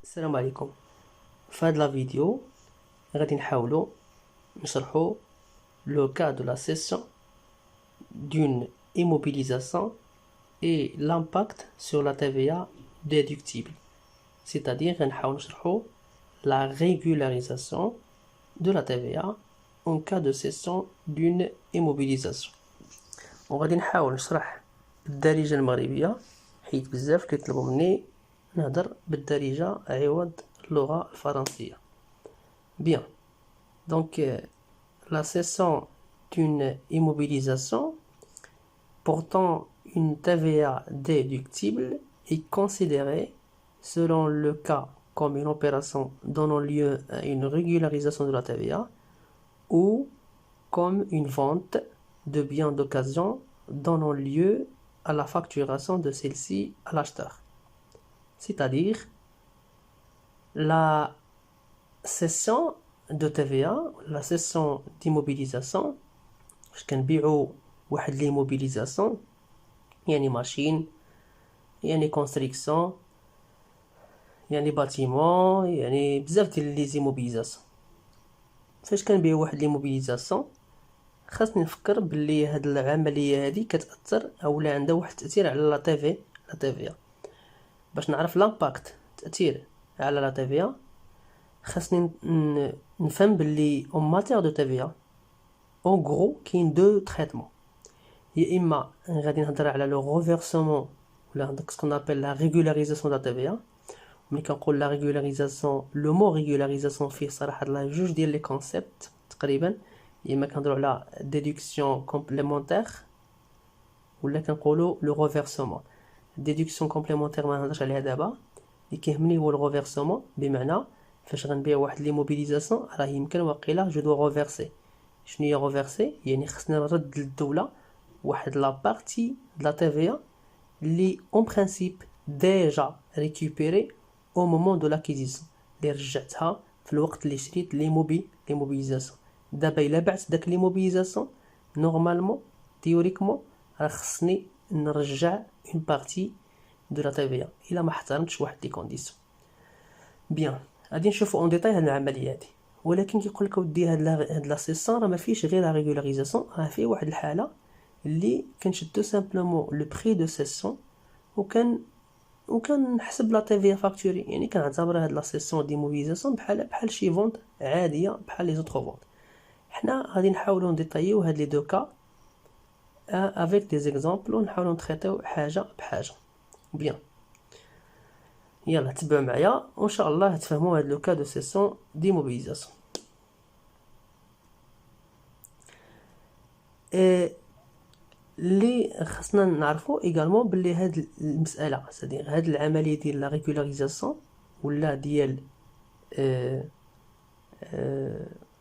السلام عليكم. في هاد لا فيديو غادي نحاولو نشرحو le cas de la cession d'une immobilisation et l'impact sur la TVA déductible, c'est-à-dire غنحاول نشرحو la régularisation de la TVA en cas de cession d'une immobilisation. وغادي نحاول نشرح بالدارجة المغربية حيت بزاف كيطلبوا مني نهضر بالدارجة عوض اللغة الفرنسية. Bien, donc la cession d'une immobilisation portant une TVA déductible est considérée selon le cas comme une opération donnant lieu à une régularisation de la TVA ou comme une vente de biens d'occasion donnant lieu à la facturation de celle-ci à l'acheteur. C'est-à-dire la cession de TVA, la cession d'immobilisation, je كنبيعو واحد l'immobilisation يعني ماشين يعني construction يعني bâtiment يعني بزاف ديال لي زيموبيليزاسيون. فاش كنبيعو واحد ليموبيليزاسيون خاصني نفكر باللي هاد العمليه هادي كتاثر اولا عندها واحد التاثير على لا تي في باش نعرف لامباكت التاثير على لا تي خاصني نفهم باللي اون ماتير دو تي في اون غرو كاين دو تريتمون. يا اما غادي نهضر على لو ريفيرسمون ولا داك سكون ابل لا ريغولاريزاسيون دا تي في. ملي كنقول لا ريغولاريزاسيون لو مو ريغولاريزاسيون فيه صراحه لا جوج ديال لي كونسيبت تقريبا. يا اما كنهضروا على ديدكسيون كومبليمونتير ولا كنقولوا لو ريفيرسمون. ديدكسيون كومبليمونتير ما نهضرش عليها دابا. اللي كيهمني هو الريفيرسمون، بمعنى فاش غنبيع واحد ليموبيليزاسيون راه يمكن واقيلا جو دو ريفيرسي. شنو هي ريفيرسي؟ يعني خصني نرد للدوله واحد لا بارتي د لا تي في اللي اون برينسيپ ديجا ريكوبيري او مومون دو لاكيزيسيون، اللي رجعتها في الوقت اللي شريت ليموبيليزاسيون. دابا الا بعت داك ليموبيليزاسيون نورمالمون تيوريكمون راه خصني نرجع اون بارتي دو لا تي في الا ما احترمتش واحد لي كونديسيون. بيان، غادي نشوفوا اون ديتاي هاد العمليه هادي. ولكن كيقول لك ودي هاد لا سيسون راه ما فيش غير لا ريغولاريزاسيون، راه فيه واحد الحاله اللي كنشد تو سامبلومون لو بري دو سيسون وكنحسب لا تي في فاكتوري. يعني كنعتبر هاد لا سيسون دي موبيليزاسيون بحال شي فونت عاديه بحال لي زوطخ فونت. حنا غادي نحاولوا نديطايو هاد لي دو كا افيك دي زيكزامبل ونحاولوا نتريتيو حاجه بحاجه. بيان، يلا تبعوا معايا وان شاء الله تفهموا هاد لو كا دو سيسون دي موبيليزاسيون. اللي خصنا نعرفوا ايغالمون باللي هاد المساله سادير هاد العمليه ديال لا ريغولاريزاسيون ولا ديال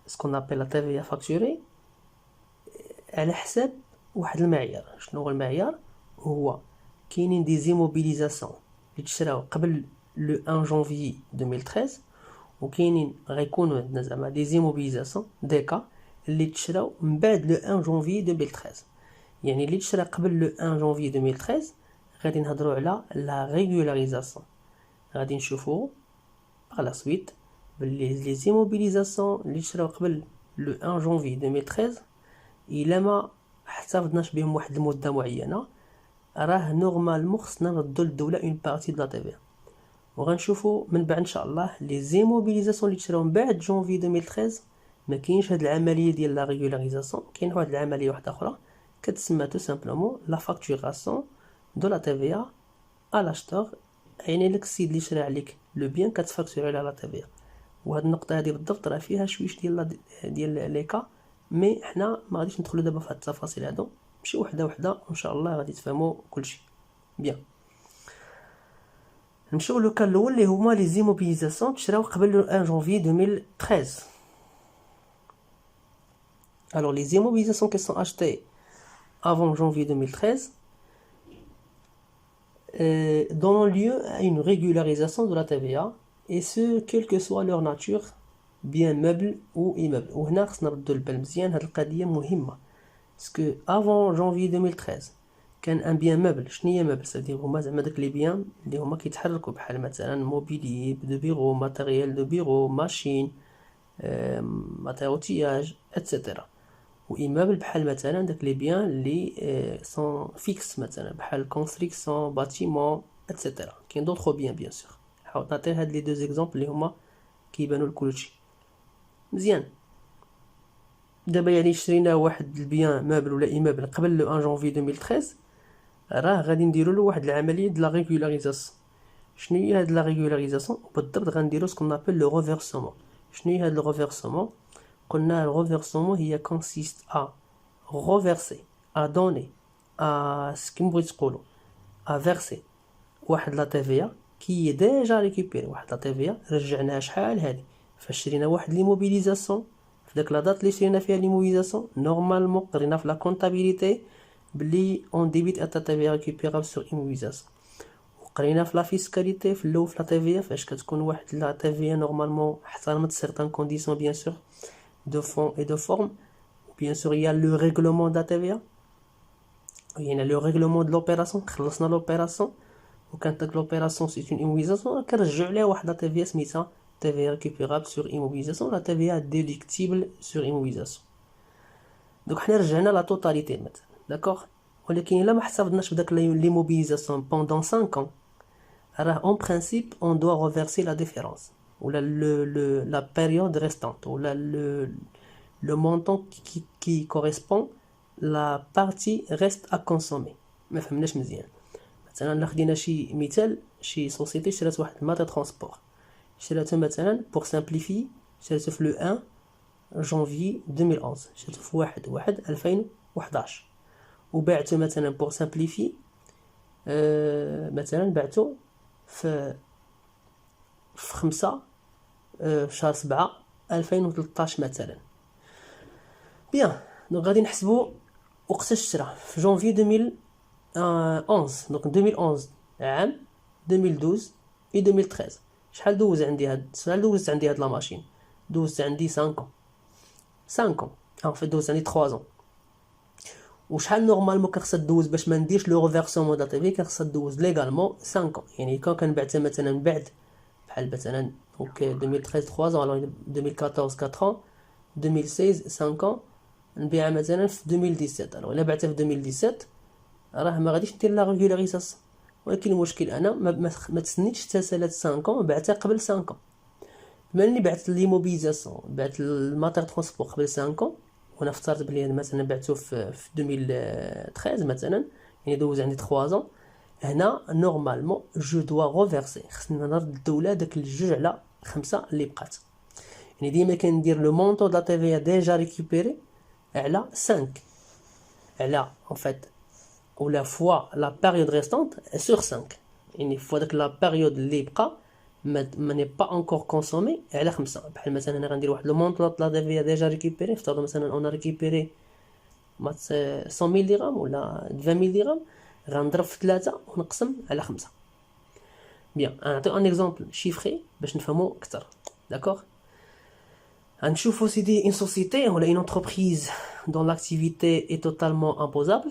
سكون ابل لا تي في فاكتوري على حساب واحد المعيار. شنو هو المعيار؟ هو كاينين دي زيموبيليزاسيون اللي تشراو قبل لو 1 جانفي 2013 وكاينين غيكونوا عندنا زعما دي زيموبيليزاسيون دي كا اللي تشراو من بعد لو 1 جانفي 2013. يعني اللي تشرا قبل لو 1 جانفي 2013 غادي نهضروا على لا ريغولاريزاسيون. غادي نشوفوا على سويت باللي لي زيموبيليزاسيون اللي تشراو قبل لو 1 جانفي 2013 الا ما احتفظناش بهم واحد المده معينه راه نورمالمون خصنا نردو للدوله اون بارتي د لا تي في. وغنشوفوا من بعد ان شاء الله لي زيموبيليزاسيون اللي تشراو من بعد جانفي 2013 ما كاينش هاد العمليه ديال لا ريغولاريزاسيون. كاين واحد العمليه واحده اخرى كتسمى تو سامبلومون لا فاكتوراسيون دو لا تي في ا لاشتور. يعني لك السيد اللي شرا عليك لو بيان كتفاكتوري على لا تي في. وهاد النقطه هذه بالضبط راه فيها شويش ديال لي كا، مي حنا ما غاديش ندخلوا دابا في هاد التفاصيل هادو، نمشي وحده وحده وان شاء الله غادي تفهموا كلشي. بيان، نمشيو لو كان الاول اللي هما لي زيموبيليزاسيون تشراو قبل لو 1 جانفي 2013. alors les immobilisations qui sont achetées avant janvier 2013 donnant lieu à une régularisation de la TVA, et ce quelle que soit leur nature, bien meuble ou immeuble. وهنا خصنا نردو البال مزيان، هاد القضيه مهمه باسكو avant janvier 2013 كان ان بيان مeuble. شنو هي مeuble؟ سادير هما زعما داك لي بيان اللي هما كيتحركوا بحال مثلا موبيلي دو بيرو، ماتيريال دو بيرو، ماشين، ماتيريال اوتياج اتسيتيرا. و immeuble بحال مثلا داك لي بيان اللي سون فيكس مثلا بحال كونستركسيون باتيمون اتسيتيرا. كاين دوطخ بيان سور. حاولت نعطي هاد لي دو زيكزامبل اللي هما كيبانوا لكلشي مزيان. دابا يعني شرينا واحد البيان مeuble ولا immeuble قبل لو 1 جونفي 2013، راه غادي نديرو له واحد العمليه د لا ريغولاريزاسيون. شنو هي هاد لا ريغولاريزاسيون؟ بالضبط غنديرو سكون نابيل لو ريفيرسمون. شنو هي هاد لو ريفيرسمون؟ قلنا الريفيرسمون هي كونسيست ا reverser ا دوني ا سكيم بغيت تقولو ا فيرسي واحد لا تي في كي ديجا ريكوبيري. واحد لا تي في رجعناها شحال هادي فاش شرينا واحد لي موبيليزاسيون في داك لا دات اللي شرينا فيها لي موبيليزاسيون. نورمالمون قرينا في لا كونطابيليتي بلي اون ديبيت اتا تي في ريكوبيرابل سور ايموبيليزاسيون. وقرينا في لا فيسكاليتي في الاول في لا تي في فاش كتكون واحد لا تي في نورمالمون احترمت سيغتان كونديسيون بيان سور de fond et de forme. Bien sûr, il y a le règlement de la TVA. Il y a le règlement de l'opération. خلصنا l'opération. وكانت l'opération c'est une immobilisation. كنرجعوا عليها واحد لا TVA سميتها TVA récupérable sur immobilisation. La TVA déductible sur immobilisation. Donc حنا رجعنا لا توتاليتي مثلا. داكوغ. ولكن الا ما حسبناش بداك l'immobilisation pendant 5 ans, alors en principe on doit reverser la différence. Ou la période restante, ou le montant qui correspond la partie reste à consommer. ما فهمناش مزيان. مثلا لا خدينا شي مثال شي سوسيتي شرات واحد الماتا ترونسبور، شراته مثلا بور سامبليفي شراته في لو 1 جونفي 2011، شراته في 1/1/2011 وباعته مثلا بور سامبليفي مثلا بعته في 5 في شهر 7 2013 مثلا. بيان دونك غادي نحسبوا وقتاش شرا في جونفي 2011. دونك 2011 عام 2012 و 2013 شحال دوز عندي هاد لا ماشين؟ دوزت عندي 5 ans في دوز عندي 3 ans. وشحال نورمالمون كنخصها دوز باش ما نديرش لو ريفيرسمون دا تي في؟ كنخصها دوز ليغالمون 5 ans. يعني كان بعتها مثلا بعد بحال مثلا donc 2013 3 ans, alors 2014 4 ans, 2016 5 ans, نبيعها مثلا في 2017. alors الا بعتها في 2017 راه ما غاديش ندير لا ريغولاريزاسيون. ولكن المشكل انا ما تسنيتش حتى سالات 5 ans، بعتها قبل 5 ans. بما اني بعت لي موبيليزاسيون بعت الماتير ترونسبور قبل 5 ans وانا افترض بلي مثلا بعته في 2013 مثلا، يعني دوز عندي 3 ans. هنا نورمالمون جو دوا ريفيرسي، خصني نرد الدوله داك الجوج على 5 اللي بقات. يعني ديما كندير لو مونطو دا تي في ديجا ريكوبيري على 5 على en fait ولا فوا لا بيريود ريستونت سور 5. يعني فوا داك لا بيريود اللي بقى ما ني با انكور كونسومي على 5. بحال مثلا انا غندير واحد لو مونطو دا تي في ديجا ريكوبيري، افترضوا مثلا اون ريكوبيري 100,000 درهم ولا 20,000 درهم، غنضرب في 3 ونقسم على 5. بيان نعطيو ان اكزامبل شيفري باش نفهمو اكثر. داكوغ غنشوفو سيدي une société ولا une entreprise dont l'activité est totalement imposable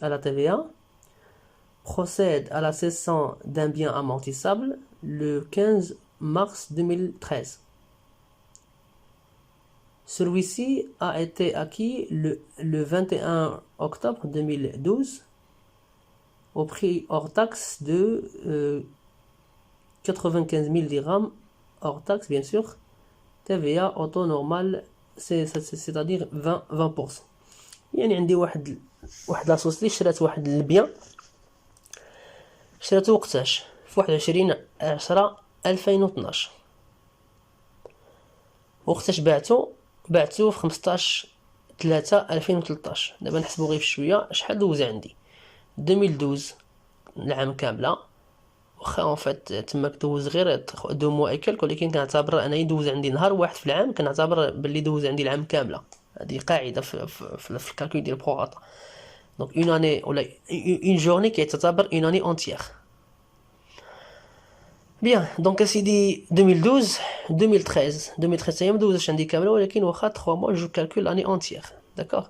à la TVA procède à la cession d'un bien amortissable le 15 mars 2013. Celui-ci a été acquis le 21 octobre 2012 au prix hors taxe de 95,000 dirhams, hors taxe bien sûr, TVA auto normal, c'est-à-dire 20%. يعني عندي واحد لا سوسيتي شرات واحد البيان، شراتو وقتاش؟ في 21/10/2012. وقتاش بعتو في 15/3/2013. دابا نحسبو غير شويه شحال دوز عندي 2012 العام كامله، واخا اون فيت تماك دوز غير 2 موا اي كلك، ولكن كنعتبر انا يدوز عندي نهار واحد في العام كنعتبر باللي دوز عندي العام كامله. هذه قاعده في الكالكول ديال بروغاتا. دونك اون اني ولا اون جورني كيتعتبر اون اني اونتيير. بيان دونك سيدي 2012 هي ما دوزش عندي كامله، ولكن واخا 3 موا جو كالكول اني اونتيير. داكوغ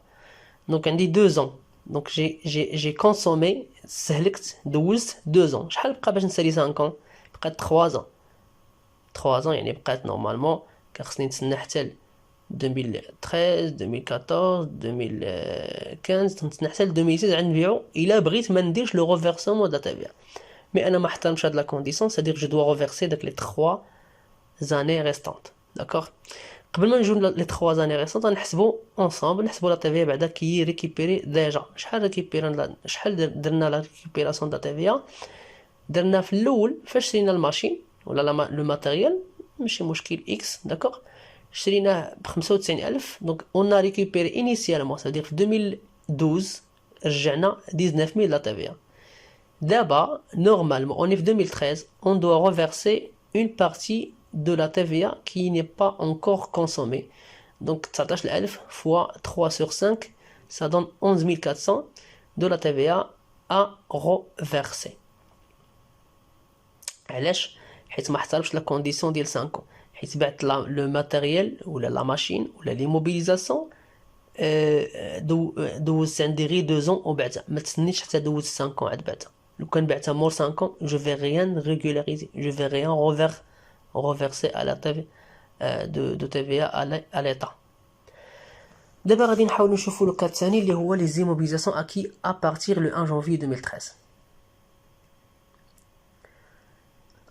دونك عندي 2 ans دونك جي كونسومي استهلكت دوزت 2 ans. شحال بقى باش نسالي 5 ans؟ بقات 3 ans. 3 ans يعني بقات نورمالمون كان خصني نتسنى حتى 2013 2014 2015 نتسنى حتى 2016 عاد نبيعو الا بغيت ما نديرش لو ريفيرسمون دا تبيع. مي انا ما احترمش هاد لا كونديسيون، سادير جو دوا ريفيرسي داك لي 3 زاني ريستانت. داكوغ، قبل ما نجيو لي 3 زاني ريستانت غنحسبو اونصامبل، نحسبو لا تيفيا بعدا كي ريكيبيري ديجا. شحال درنا لا ريكيبيراسيون دا تيفيا. درنا في الاول فاش شرينا الماشين ولا لو ماتيريال ماشي مشكل اكس، داكوغ، شريناه ب 95000. دونك اون ريكيبيري انيسيالمون سادير في 2012 رجعنا 19000 لا تيفيا. D'abord, normalement, on est en 2013, on doit reverser une partie de la TVA qui n'est pas encore consommée. Donc, 19,000 fois 3 sur 5, ça donne 11 400 de la TVA à reverser. علاش؟ حيت ما احترمش لا كونديسيون ديال 5 ans. حيت بعت لو ماتيريال ولا لا ماشين ولا لي موبيليزاسيون دوزت عندي غير 2 ans وبعتها، ما تسنيش حتى دوزت 5 ans عاد بعتها. لو كان بعتها مور 5 ans je vais rien régulariser, je vais rien reverser à la TVA de TVA à l'état. دابا غادي نحاولوا نشوفوا لو كا الثاني اللي هو لي زيموبيليزاسيون اكي ا بارتير لو 1 janvier 2013.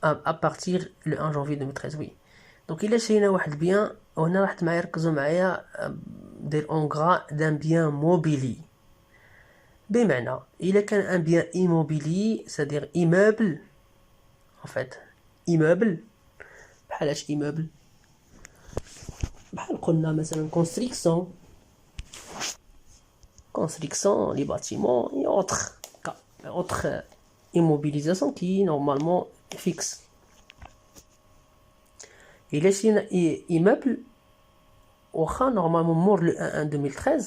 à partir le 1 janvier 2013. oui. donc الا شرينا واحد البيان، وهنا راح معايا ركزوا معايا، دير اون غرا دان بيان موبيلي. بمعنى الا كان ان بيان ايموبيلي c'est-à-dire immeuble en fait immeuble بحال اش immeuble بحال قلنا مثلا construction les bâtiments et autres immobilisation qui normalement fixe. الا شرينا immeuble واخا نورمالمون مور لو 1 2013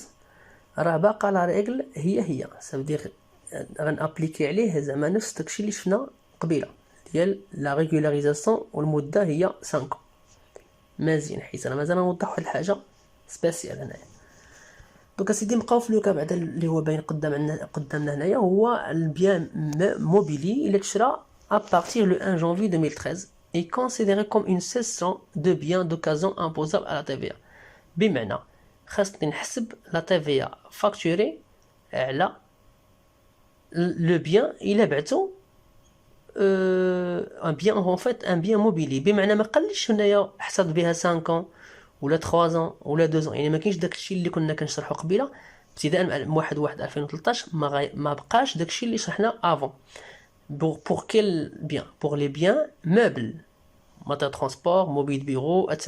راه باقا لا ريغل هي سافدير غنابليكي عليه زعما نفس داكشي اللي شفنا قبيله ديال لا ريغولاريزاسيون، والمده هي 5 ans. مزيان، حيت انا مازال نوضح واحد الحاجه سبيسيال هنايا. دونك اسيدي نبقاو في لوكا بعدا اللي هو باين قدامنا هنايا، هو البيان موبيلي اللي تشرى à partir le 1 janvier 2013 est considéré comme une cession de biens d'occasion imposable à la TVA. بمعنى خاصني نحسب لا TVA فاكتوري على لو بيان الا بعتو ان بيان en fait un bien mobilier. بمعنى ما قاليش هنايا حسب بها 5 ans ولا 3 ans ولا 2 ans، يعني ما كاينش داكشي اللي كنا كنشرحو قبيله ابتداء من 1/1/2013. ما بقاش داكشي اللي شرحنا افون. pour quel bien? pour les biens meubles, matériel de transport, mobile bureau, etc.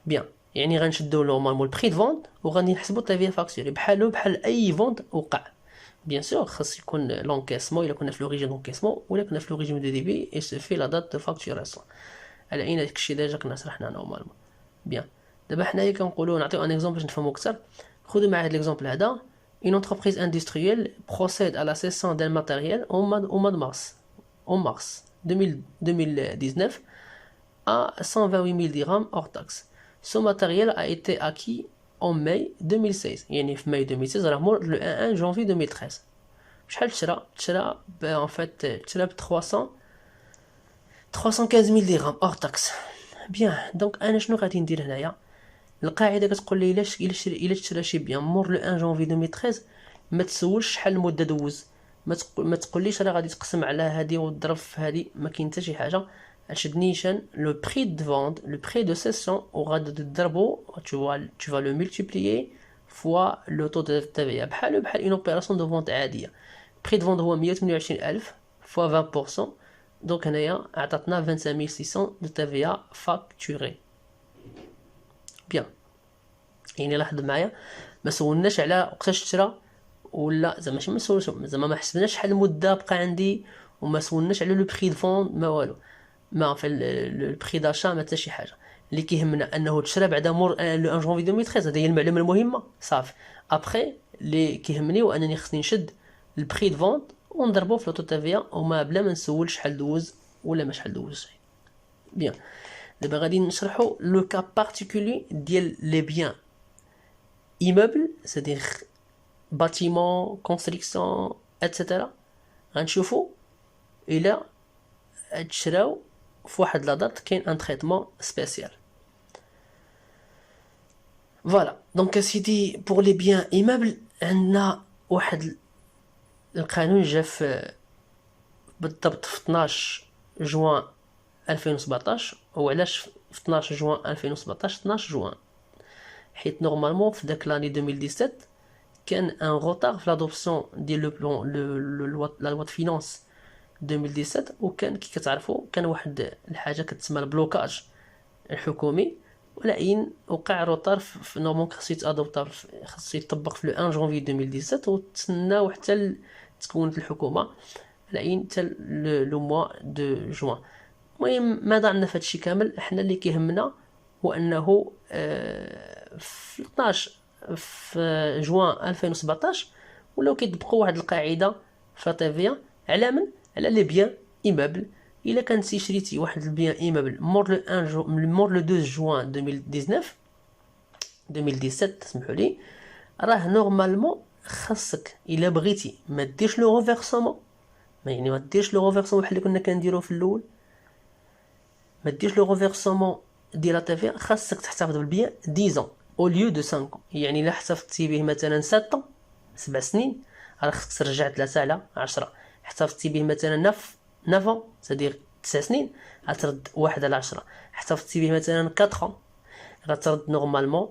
bien. يعني غنشدو نورمالمون البري دو فونت وغادي نحسبو التافيا فاكتوري بحال اي فونت وقع. بيان سور خاص يكون لونكيسمون الا كنا في لوريجين لونكيسمون ولا كنا في لوريجين دو ديبي اي سو في لا دات دو فاكتوراسيون. على عين داكشي ديجا كنا شرحنا نورمالمون. بيان دابا حنايا كنقولوا نعطيو ان اكزومبل باش نفهمو اكثر. خذوا معايا هاد ليكزومبل هذا. Une entreprise industrielle procède à la cession d'un matériel au mois de mars, en mars 2019 à 128 000 dirhams hors taxe. Ce matériel a été acquis en mai 2016. يعني في ماي 2016 راه مور le 1 janvier 2013. شحال تشرى en fait تشرى ب 315 000 dirhams hors taxe. bien. donc انا شنو غادي ندير هنايا؟ القاعده كتقول لي الا تشرى شي بيان مور لو 1 janvier 2013 ما تسولش شحال المده دوز. ما تقوليش راه غادي تقسم على هذه وتضرب في هذه، ما كاين حتى شي حاجه. هادشي نيشان لو بري دو فوند لو بري دو سيسيون وغادي تضربو tu vas le multiplier fois le taux de TVA بحال اون اوبيراسيون دو فونت عاديه. بري دو فوند هو 128000 fois 20%. دونك هنايا عطاتنا 25600 دو TVA فاكتوري. بيان يعني لاحظ معايا ما سولناش على وقتاش تشرى ولا زعما ماشي ما سولش زعما ما حسبناش شحال المده بقى عندي، وما سولناش على لو بري دو فون ما والو، ما في لو بري داشا ما حتى شي حاجه. اللي كيهمنا انه تشرى بعدا مور لو 1 janvier 2013. هذه هي المعلومه المهمه صافي. ابري اللي كيهمني هو انني خصني نشد البري دو فون ونضربو في لوطو تافيا وما بلا ما نسول شحال دوز ولا ما شحال دوز. بيان دابا غادي نشرحو لو كا بارتيكولي ديال لي بيان immeuble, c'est-à-dire باتيمون كونستركسيون اتسيتيرا غنشوفو الا تشراو في واحد لا دات كاين ان تريتمون سبيسيال. فوالا دونك سيدي بور لي بيان ايمابل عندنا واحد القانون جا في بالضبط في 12 جوان 2017. وعلاش في 12 جوان 2017؟ 12 جوان حيت نورمالمون في داك لاني 2017 كان ان روتار في لادوبسيون ديال لو بلون لا لوا د فينانس 2017. وكان كي كتعرفوا كان واحد الحاجه كتسمى البلوكاج الحكومي، ولكن وقع روتار في نورمالمون خصو يتادوبتا خصو يطبق في لو 1 جونفي 2017 وتسناو حتى تكونت الحكومه لكن حتى لو موا دو جوان. المهم ماذا عندنا في هادشي كامل؟ حنا اللي كيهمنا هو انه في 12 في جوان 2017 ولاو كيطبقوا واحد القاعده في لا تي على من؟ على لي بيان ايمابل. الا كنتي شريتي واحد البيان ايمابل مور لو 2 جوان 2017 سمحوا لي، راه نورمالمون خاصك الا بغيتي ما ديرش لو ريفيرسمون، يعني ما ديرش لو ريفيرسمون بحال اللي كنا كنديرو في الاول، ما ديرش لو ريفيرسمون ديال لا تي خاصك تحتفظ بالبيان 10 او ليو دو 5. يعني الا احتفظتي به مثلا 7 سنين راه خصك ترجع 3 على 10. احتفظتي به مثلا 9 سادير 9 سنين غترد 1 على 10. احتفظتي به مثلا 4 غترد نورمالمون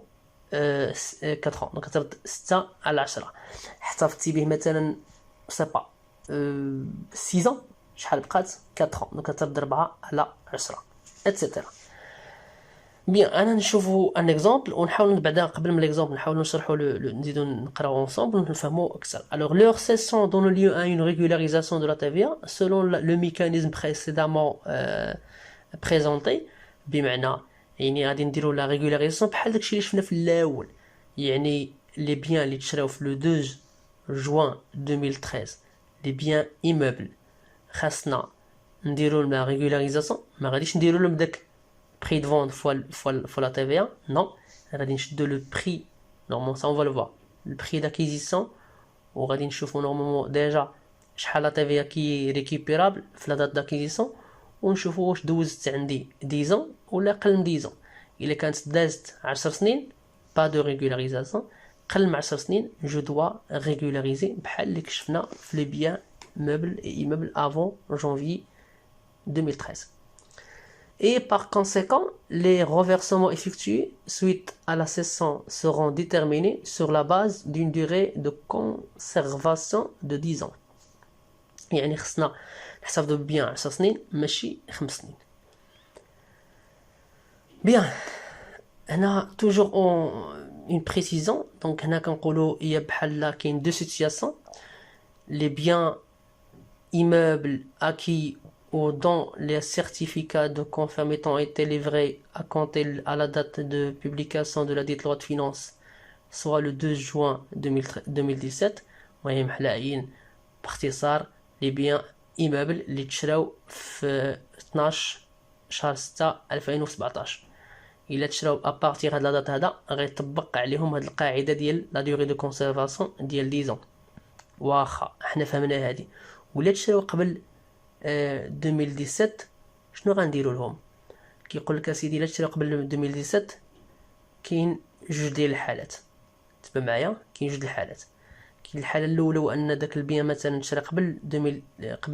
4 دونك غترد 6 على 10. احتفظتي به مثلا سبا 6 شحال بقات 4 دونك غترد 4 على 10 اتسيتيرا. بيان انا نشوفوا ان اكزامبل ونحاول بعدا قبل من ليكزامبل نحاولوا نشرحوا نزيدوا نقراو انصامبل ونفهموا اكثر. Alors leur cessation donne lieu à une régularisation de la TVA selon le mécanisme précédemment présenté. بمعنى يعني غادي نديروا لا ريغولاريزاسيون بحال داكشي اللي شفنا في الاول، يعني لي بيان اللي تشراو في لو 2 جوان 2013 لي بيان ايموبل خاصنا نديروا لا ريغولاريزاسيون. ما غاديش نديروا لهم داك prix de vente fois la TVA, non. غادي نشدو le prix normalement ça on va le voir, le prix d'acquisition وغادي نشوفو normalement déjà شحال la TVA qui est récupérable في la date d'acquisition ونشوفو واش دوزت عندي 10 ans ولا قل من 10 ans. الا كانت دازت 10 سنين pas de régularisation، قل من 10 سنين je dois régulariser بحال اللي كشفنا في les biens meubles et immeubles avant janvier 2013. Et par conséquent, les reversements effectués suite à la cession seront déterminés sur la base d'une durée de conservation de 10 ans. يعني خصنا نحتفظوا ببيان 10 سنين ماشي 5 سنين. Bien. هنا toujours une précision. Donc هنا كنقولوا هي بحال كاين deux situations. Les biens immeubles acquis ou dont les certificats de conformité ont été livrés à compter à la date de publication de la dite loi de finances, soit le 2 juin 2017. المهم حلاين باختصار les biens immeubles اللي تشراو في 12 شهر 6 2017. الا تشراو ابارتيغ هاد لا دات هذا غيطبق عليهم هاد القاعده ديال لا ديوري دو كونسيرفاسيون ديال 10 ans. واخا حنا فهمنا هادي. ولا تشراو قبل 2017 شنو غنديروا لهم؟ كيقول لك اسيدي الا تشري قبل 2017 كاين جوج ديال الحالات. تبع معايا كاين جوج الحالات. كاين الحاله الاولى هو ان داك البيان مثلا تشري قبل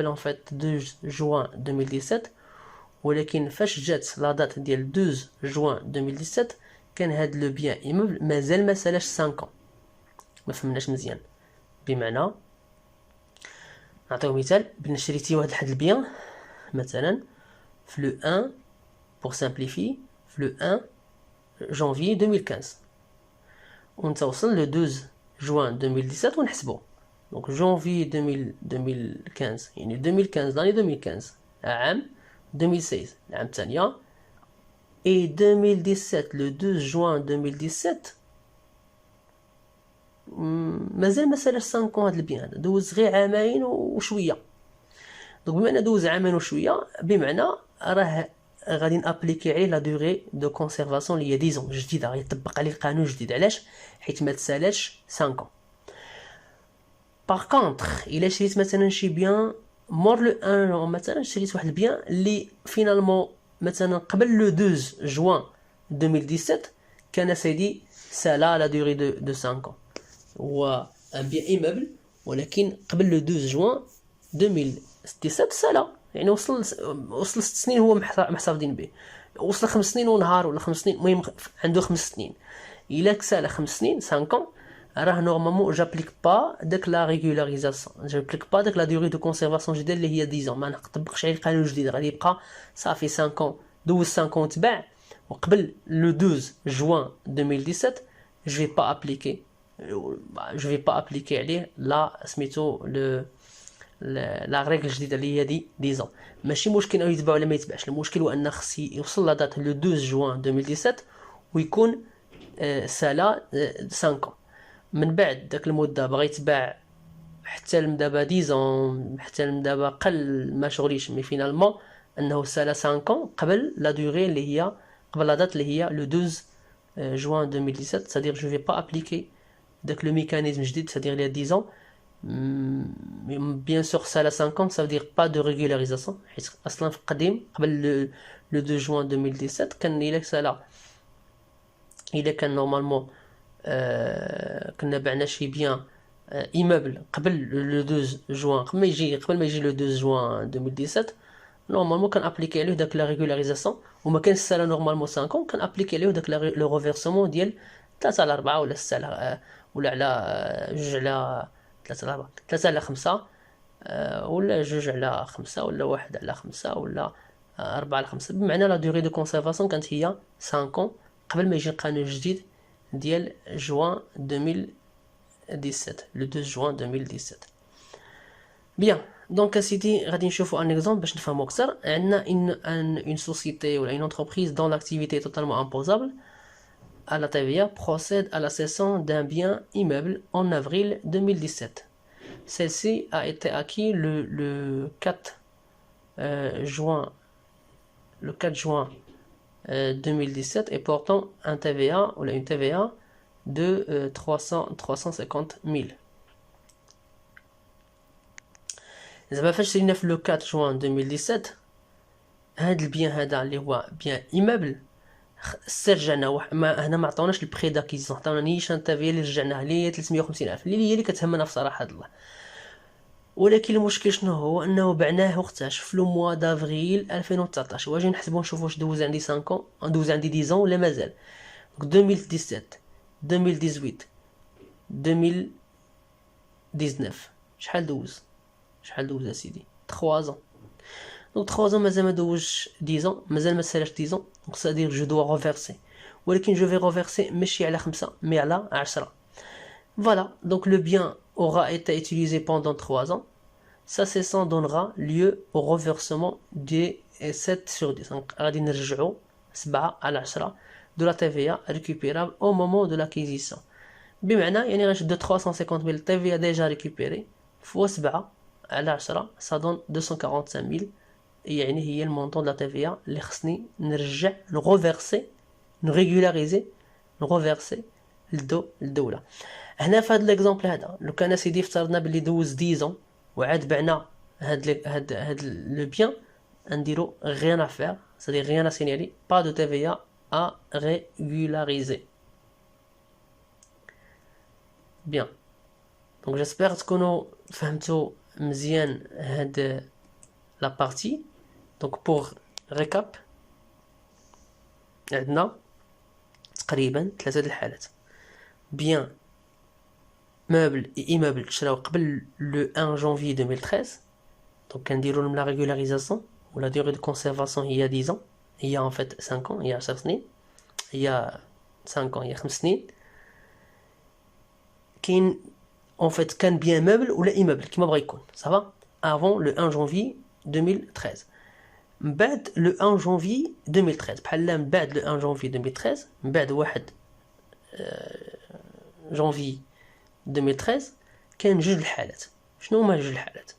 ان فيت 2 جوان 2017 ولكن فاش جات لا دات ديال 2 جوان 2017 كان هاد لو بيان ايموبل مازال ما سالاش 5 ans. ما فهمناش مزيان. بمعنى نعطيو مثال، بان شريتي واحد البيان مثلا في لو 1 pour simplifier في لو 1 janvier 2015 ونتا وصل لو 12 juin 2017 ونحسبو دونك janvier 2015 يعني 2015 l'année 2015 عام 2016 العام الثانية et 2017 le 12 juin 2017 مازال ما سالاش 5 ans هاد البيان هذا دوز غير عامين وشويه. دونك بما ان دوز عامين وشويه بمعنى راه غادي نابليكي عليه لا دوري دو كونسيرفاسيون اللي هي 10 ans جديده، غيطبق عليه قانون جديد. علاش؟ حيت ما تسالاش 5 ans. باغ كونطخ الا شريت مثلا شي بيان مور لو 1 جون، مثلا شريت واحد البيان اللي فينالمون مثلا قبل لو 12 جوان 2017 كان سيدي سالا لا دوري دو 5 ans، هو ان بيان ايمابل ولكن قبل لو 12 جوان 2017 سالا، يعني وصل 6 سنين هو محتفظين به، وصل 5 سنين ونهار ولا 5 سنين، المهم عنده 5 سنين. الا كسال 5 سنين 5 ans راه نورمالمون جابليك با داك لا ريغولاريزاسيون، جابليك با داك لا دوري دو كونسيرفاسيون جديده اللي هي 10 ans، ما نطبقش عليه القانون الجديد، غادي يبقى صافي 5 ans، دوز 5 ans تباع وقبل لو 12 جوان 2017 je vais pas appliquer عليه لا سميتو لا ريغل الجديده اللي هي دي 10 ans. ماشي مشكل انه يتباع ولا ما يتباعش، المشكل هو ان خصي يوصل لا دات لو 12 جوان 2017 ويكون سالا 5 ans. من بعد داك المده بغا يتباع حتى دابا 10 ans، حتى دابا قل ما شغليش، مي فينالمون انه سالا 5 ans قبل لا دوري اللي هي قبل لا دات اللي هي لو 12 juin 2017. C'est-à-dire je vais pas appliquer داك لو ميكانيزم جديد، c'est-à-dire il y a 10 ans. Bien sûr ça à 5 ans ça veut dire pas de régularisation، حيت اصلا في القديم قبل لو 2 juin 2017 كان الا سالا، الا كان نورمالمون كنا بعنا شي بيان ايمابل قبل لو 2 جوان، قبل ما يجي لو 2 جوان 2017 نورمالمون كان ابليكي عليه داك لا ريغولاريزاسيون، وما كانش سالا نورمالمون 5 ans، كان ابليكي عليه داك لو ريفيرسمون ديال 3 على 4 ولا 6 على ولا على 2 على 3 على 4 3 على 5 ولا 2 على 5 ولا 1 على 5 ولا 4 على 5، بمعنى لا دوري دو كونسيرفاسيون كانت هي 5 ans قبل ما يجي القانون الجديد ديال جوان 2017 لو 2 جوان 2017. بيان دونك اسيدي غادي نشوفوا ان اكزومبل باش نفهموا اكثر. عندنا une société ولا une entreprise dont l'activité est totalement imposable à la TVA procède à la cession d'un bien immeuble en avril 2017. Celle-ci a été acquise le 4 juin 2017 et portant un TVA ou une TVA de 350 000. زعما فاش سينا في لو 4 جوان 2017 هاد البيان هذا اللي هو بيان ايمابل استرجعنا ما هنا ما عطاوناش البري داكيزيون، عطاونا نيشان تافيا اللي رجعناها اللي هي 350 الف اللي هي اللي كتهمنا في صراحه الله. ولكن المشكل شنو هو انه بعناه وقتاش في لو موا دافريل 2019، واجي نحسبوا نشوفوا واش دوز عندي 5 ans دوز عندي 10 ans ولا مازال. 2017 2018 2019 شحال دوز اسيدي 3 ans. دونك 3 ans مازال ما دوزش 10 ans، مازال ما سالاش 10 ans، دونك c'est-à-dire je dois reverser، ولكن je vais reverser ماشي على 5 مي على 10. Voilà, donc le bien aura été utilisé pendant 3 ans. Sa cession donnera lieu au reversement des 7 sur 10. Donc, غادي نرجعوا 7 على 10 de la TVA récupérable au moment de l'acquisition. بمعنى يعني غنشدو 350 000 TVA déjà récupérée فوا 7 على 10 ça donne 245 000، يعني هي المونطون de la TVA اللي خصني نرجع نغوفيرسي نريغولاريزي نغوفيرسي للدولة. هنا في هاد ليكزامبل هذا لو كان سيدي افترضنا بلي دوز 10 ans وعاد بعنا هاد لو بيان نديرو rien à faire، c'est-à-dire rien à signaler، pas de TVA à régulariser. Bien, donc j'espère تكونوا فهمتوا مزيان هاد la partie. Donc pour récap عندنا تقريبا 3 الحالات: بيان مeuble et immeuble شراو قبل le 1 janvier 2013، donc كنديروا لهم la régularisation ou la durée de conservation هي 10 ans، هي en fait 5 ans، هي 10 سنين، هي 5 ans، هي 5 سنين. كاين en fait كان بيان مeuble ولا immeuble كيما بغا يكون صافا avant le 1 janvier 2013. من بعد le 1 janvier 2013 بحال من بعد le 1 janvier 2013 من بعد 1 janvier 2013 كان جوج الحالات. شنو هما جوج الحالات؟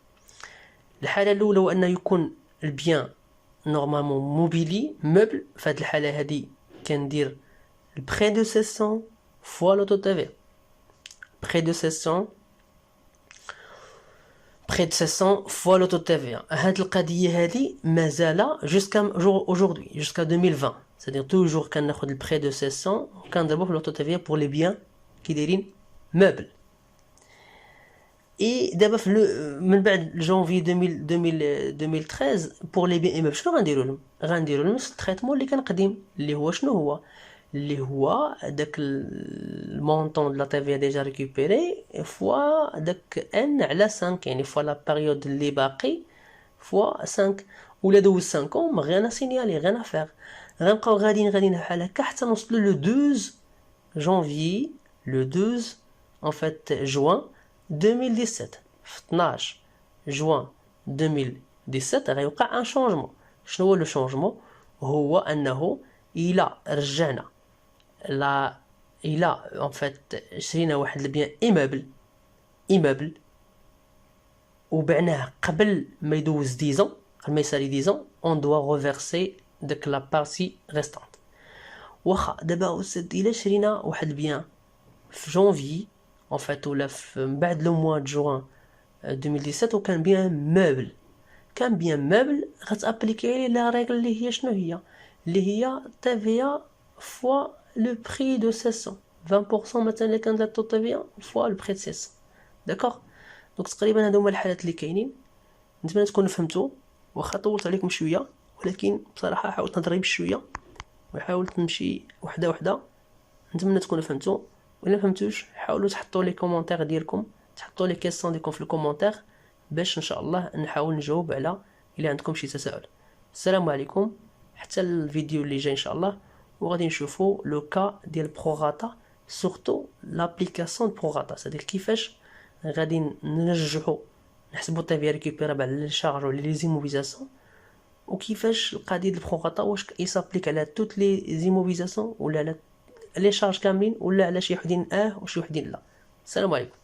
الحاله الاولى هو انه يكون البيان نورمالمون موبيلي موبل، في هذه الحاله هذه كندير البري دو سيسيون فوا لو تو تي في. بري دو سيسيون près de 600 fois l'auto TVA. هاد القضية هذه مازال aujourd'hui, jusqu'à 2020. C'est-à-dire toujours كناخد le près de 600 وكنضربو في l'auto TVA pour les biens qui دايرين meubles. Et d'abord من بعد janvier 2013 pour les biens immeubles شنو غنديروا لهم؟ غنديروا لهم نفس التريتمون اللي كان قديم اللي هو شنو هو؟ اللي هو داك المونطون دو لا تي في ديجا ريكوبيري فوا داك ان على 5 يعني فوا لا بيريود اللي باقي فوا 5 ولا دوز 5 ما غير سينيالي غير فيغ غنبقاو غاديين بحال هكا حتى نوصلوا لو 12 جانفي لو 12 en fait juin 2017 في 12 جوان 2017 غيوقع ان شونجمون. شنو هو لو شونجمون؟ هو انه الى رجعنا لا الى en fait شرينا واحد البيان ايمابل وبعناه قبل ما يدوز 10 ans قبل ما يسالي 10 ans on doit reverser داك لا بارتي ريستانت. واخا دابا الا شرينا واحد البيان في جونفي en fait ولا من بعد لو موا جوان 2017 وكان بيان مeuble غتابليكي عليه لا ريغل اللي هي شنو هي اللي هي TVA فوا لو بري دو 600 20% مثلا اللي كانت لا TVA فوا لو بري دو 600 داكوغ. دونك تقريبا هادو هما الحالات اللي كاينين. نتمنى تكونوا فهمتوا واخا طولت عليكم شويه ولكن بصراحه حاولت نضرب شويه وحاولت نمشي وحده وحده. نتمنى تكونوا فهمتوا ولا فهمتوش حاولوا تحطوا لي كومونتير ديالكم تحطوا لي كيسيون ديالكم في الكومونتير باش ان شاء الله نحاول نجاوب على الا عندكم شي تساؤل. السلام عليكم حتى الفيديو اللي جاي ان شاء الله وغادي نشوفوا لو كا ديال بروغاتا سورتو لابليكاسيون بروغاتا سادير كيفاش غادي نرجعوا نحسبوا تي ريكوبيرابل على لي شارج ولا لي زيموبيزاسيون وكيفاش القضيه ديال البروغاتا واش يسابليك على توت لي زيموبيزاسيون ولا على لي شارج كاملين ولا على شي وحدين وشي وحدين لا. السلام عليكم.